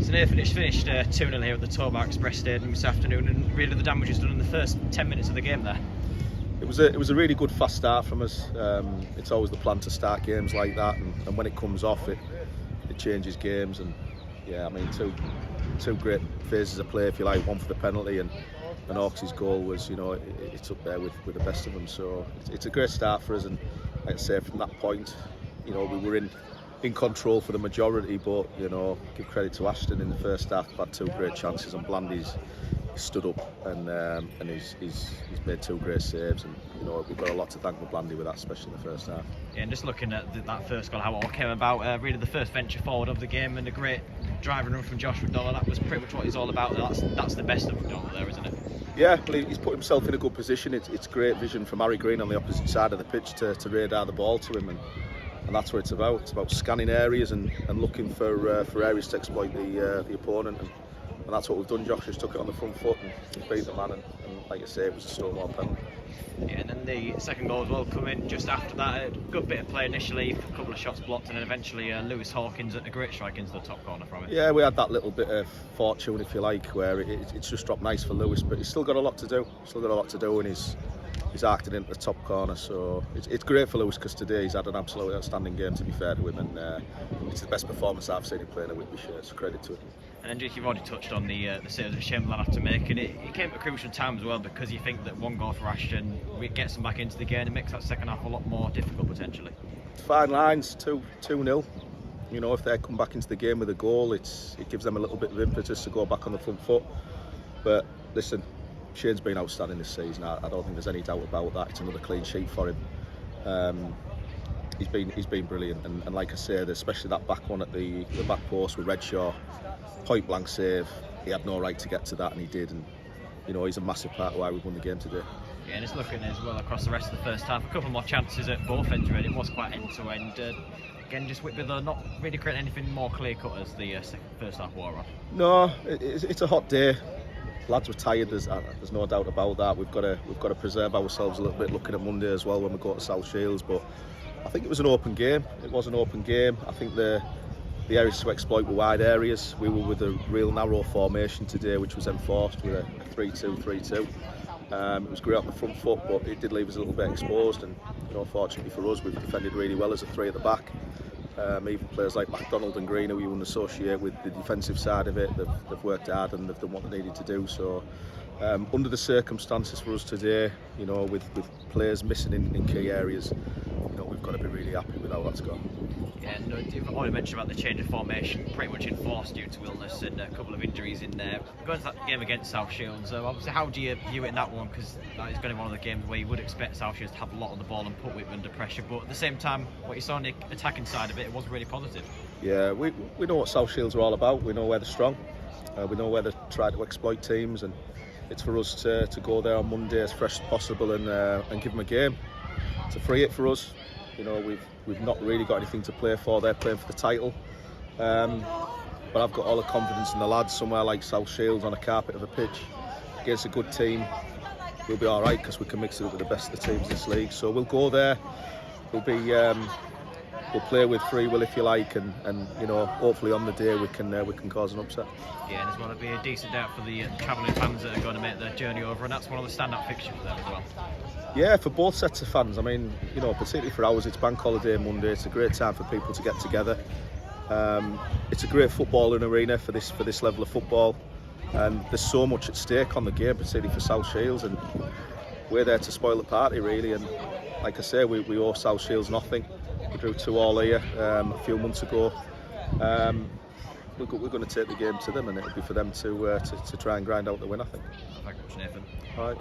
So Nathan, it's finished 2-0 here at the Towbar Express Stadium this afternoon, and really the damage is done in the first 10 minutes of the game there. It was a really good fast start from us. It's always the plan to start games like that, and when it comes off, it changes games. And yeah, I mean, two great phases of play, if you like. One for the penalty, and Hawks' goal was, it's up there with the best of them. So it's a great start for us, and like I say, from that point, we were in control for the majority. But give credit to Ashton in the first half. Had two great chances, and Blandy's stood up and he's made two great saves, and we've got a lot to thank Blandy with that, especially in the first half. Yeah, and just looking at that first goal, how it all came about, really the first venture forward of the game, and a great driving run from Josh McDonald. That was pretty much what he's all about. That's the best of McDonald there, isn't it? Yeah, well, he's put himself in a good position. It's great vision from Harry Green on the opposite side of the pitch to radar the ball to him, and that's what it's about. It's about scanning areas and looking for areas to exploit the opponent, and that's what we've done. Josh just took it on the front foot and beat the man, and like I say, it was a Stonewall penalty. Yeah, and then the second goal as well come in just after that. A good bit of play initially, a couple of shots blocked, and then eventually Lewis Hawkins at a great strike into the top corner from it. Yeah, we had that little bit of fortune, if you like, where it's just dropped nice for Lewis, but he's still got a lot to do. And he's arced it into the top corner. So it's great for Lewis, because today he's had an absolutely outstanding game, to be fair to him, and it's the best performance I've seen him play in a Whitby shirt, so credit to him. And then you've already touched on the saves that Shane will have to make, and it came at a crucial time as well, because you think that one goal for Ashton gets them back into the game and makes that second half a lot more difficult potentially. Fine lines, 2-0. If they come back into the game with a goal, it gives them a little bit of impetus to go back on the front foot. But listen, Shane's been outstanding this season. I don't think there's any doubt about that. It's another clean sheet for him. He's been brilliant, and like I said, especially that back one at the back post with Redshaw, point blank save. He had no right to get to that, and he did. And he's a massive part of why we won the game today. Yeah, and it's looking as well across the rest of the first half. A couple more chances at both ends, really. It was quite end to end. Again, just Whitby, they're not really creating anything more clear cut as the first half wore on. No, it's a hot day. Lads were tired. There's no doubt about that. We've got to preserve ourselves a little bit looking at Monday as well when we go to South Shields. But I think it was an open game. I think the areas to exploit were wide areas. We were with a real narrow formation today, which was enforced with a 3-2-3-2. It was great on the front foot, but it did leave us a little bit exposed. And fortunately for us, we've defended really well as a three at the back. Even players like McDonald and Green, who you wouldn't associate with the defensive side of it, they've worked hard and they've done what they needed to do. So under the circumstances for us today, with players missing in key areas, we've got to be really happy with how that's gone. Yeah, and I've already mentioned about the change of formation, pretty much enforced due to illness and a couple of injuries in there. Going to that game against South Shields, obviously, how do you view it in that one? Because that is going to be one of the games where you would expect South Shields to have a lot on the ball and put Whitby under pressure, but at the same time, what you saw on the attacking side of it was really positive. Yeah, we know what South Shields are all about. We know where they're strong. We know where they try to exploit teams, and it's for us to go there on Monday as fresh as possible and give them a game. It's a free hit for us. We've not really got anything to play for. They're playing for the title, but I've got all the confidence in the lads. Somewhere like South Shields on a carpet of a pitch against a good team, we'll be all right, because we can mix it up with the best of the teams in this league. So we'll go there. We'll play with free will, if you like, and hopefully on the day we can cause an upset. Yeah, and it's going to be a decent day out for the travelling fans that are going to make their journey over, and that's one of the standout fixtures for them as well. Yeah, for both sets of fans. I mean, particularly for ours, it's bank holiday Monday. It's a great time for people to get together. It's a great footballing arena for this level of football, and there's so much at stake on the game, particularly for South Shields, and we're there to spoil the party, really. And like I say, we owe South Shields nothing. We drew 2-2 here a few months ago. We're going to take the game to them, and it'll be for them to try and grind out the win, I think. Thank you much, Nathan. All right.